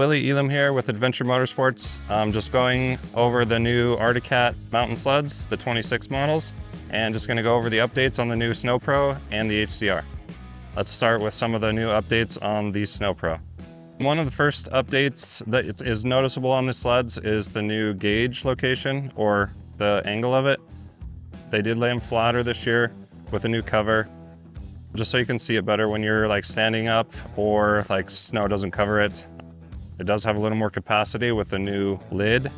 Willie Elam here with Adventure Motorsports. I'm just going over the new Arctic Cat mountain sleds, the 26 models, and just gonna go over the updates on the new Sno Pro and the HCR. Let's start with some of the new updates on the Sno Pro. One of the first updates that is noticeable on the sleds is the new gauge location, or the angle of it. They did lay them flatter this year with a new cover, just so you can see it better when you're like standing up or like snow doesn't cover it. It does have a little more capacity with the new lid.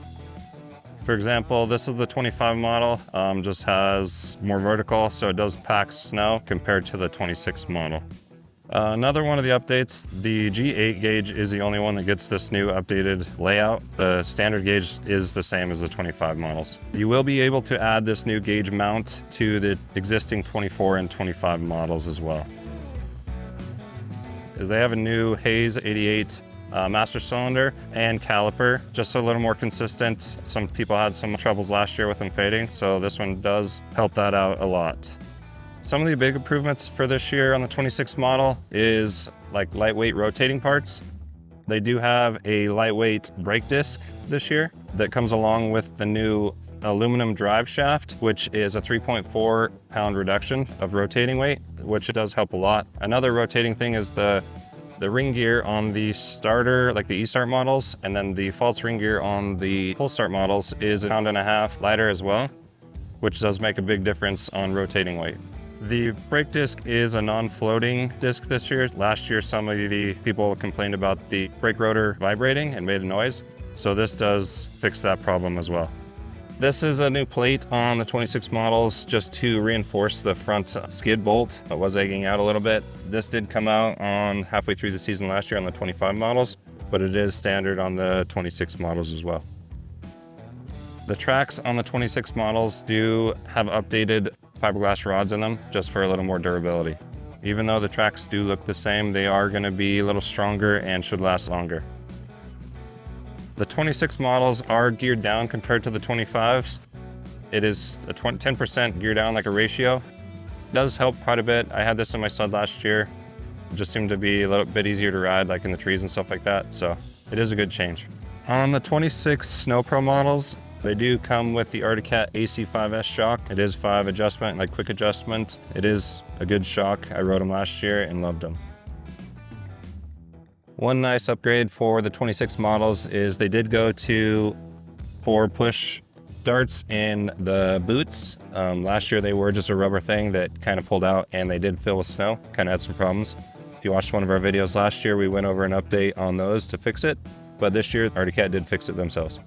For example, this is the 25 model, just has more vertical, so it does pack snow compared to the 26 model. Another one of the updates, the G8 gauge is the only one that gets this new updated layout. The standard gauge is the same as the 25 models. You will be able to add this new gauge mount to the existing 24 and 25 models as well. They have a new Hayes 88 master cylinder and caliper, just a little more consistent. Some people had some troubles last year with them fading, so this one does help that out a lot. Some of the big improvements for this year on the 26 model is like lightweight rotating parts. They do have a lightweight brake disc this year that comes along with the new aluminum drive shaft, which is a 3.4 pound reduction of rotating weight, which does help a lot. Another rotating thing is the ring gear on the starter, like the E-Start models, and then the false ring gear on the full start models is 1.5 pounds lighter as well, which does make a big difference on rotating weight. The brake disc is a non-floating disc this year. Last year, some of the people complained about the brake rotor vibrating and made a noise, so this does fix that problem as well. This is a new plate on the 26 models just to reinforce the front skid bolt. It was egging out a little bit. This did come out on halfway through the season last year on the 25 models, but it is standard on the 26 models as well. The tracks on the 26 models do have updated fiberglass rods in them just for a little more durability. Even though the tracks do look the same, they are going to be a little stronger and should last longer. The 26 models are geared down compared to the 25s. It is a 10% gear down, like a ratio. It does help quite a bit. I had this in my sled last year. It just seemed to be a little bit easier to ride, like in the trees and stuff like that. So it is a good change. On the 26 Sno Pro models, they do come with the Arctic Cat AC5S shock. It is 5 adjustment, like quick adjustment. It is a good shock. I rode them last year and loved them. One nice upgrade for the 26 models is they did go to 4 push darts in the boots. Last year they were just a rubber thing that kind of pulled out and they did fill with snow, kind of had some problems. If you watched one of our videos last year, we went over an update on those to fix it, but this year Arctic Cat did fix it themselves.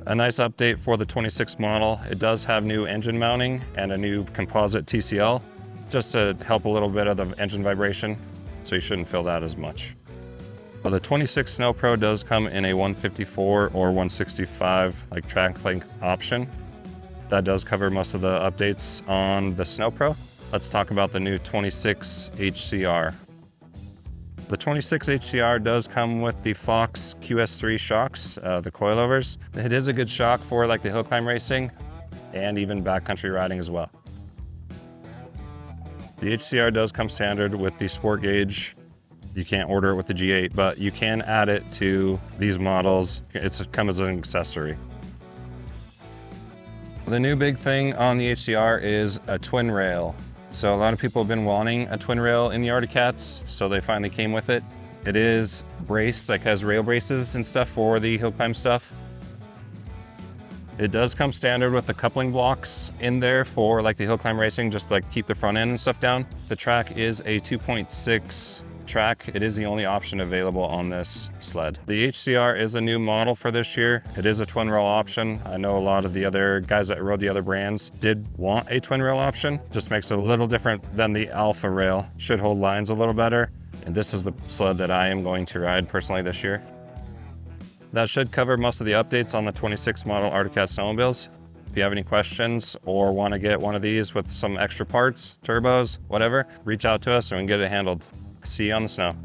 A nice update for the 26 model. It does have new engine mounting and a new composite TCL, just to help a little bit of the engine vibration, so you shouldn't feel that as much. Well, the 26 Sno Pro does come in a 154 or 165 like track length option. That does cover most of the updates on the Sno Pro. Let's talk about the new 26 HCR. The 26 HCR does come with the Fox QS3 shocks, the coilovers. It is a good shock for like the hill climb racing and even backcountry riding as well. The HCR does come standard with the sport gauge. You can't order it with the G8, but you can add it to these models. It's come as an accessory. The new big thing on the HCR is a twin rail. So a lot of people have been wanting a twin rail in the Arctic Cats, so they finally came with it. It is braced, like has rail braces and stuff for the hill climb stuff. It does come standard with the coupling blocks in there for like the hill climb racing, just like keep the front end and stuff down. The track is a 2.6 track. It is the only option available on this sled. The HCR is a new model for this year. It is a twin rail option. I know a lot of the other guys that rode the other brands did want a twin rail option. Just makes it a little different than the Alpha rail. Should hold lines a little better. And this is the sled that I am going to ride personally this year. That should cover most of the updates on the 26 model Arctic Cat snowmobiles. If you have any questions or want to get one of these with some extra parts, turbos, whatever, reach out to us and we can get it handled. See you on the snow.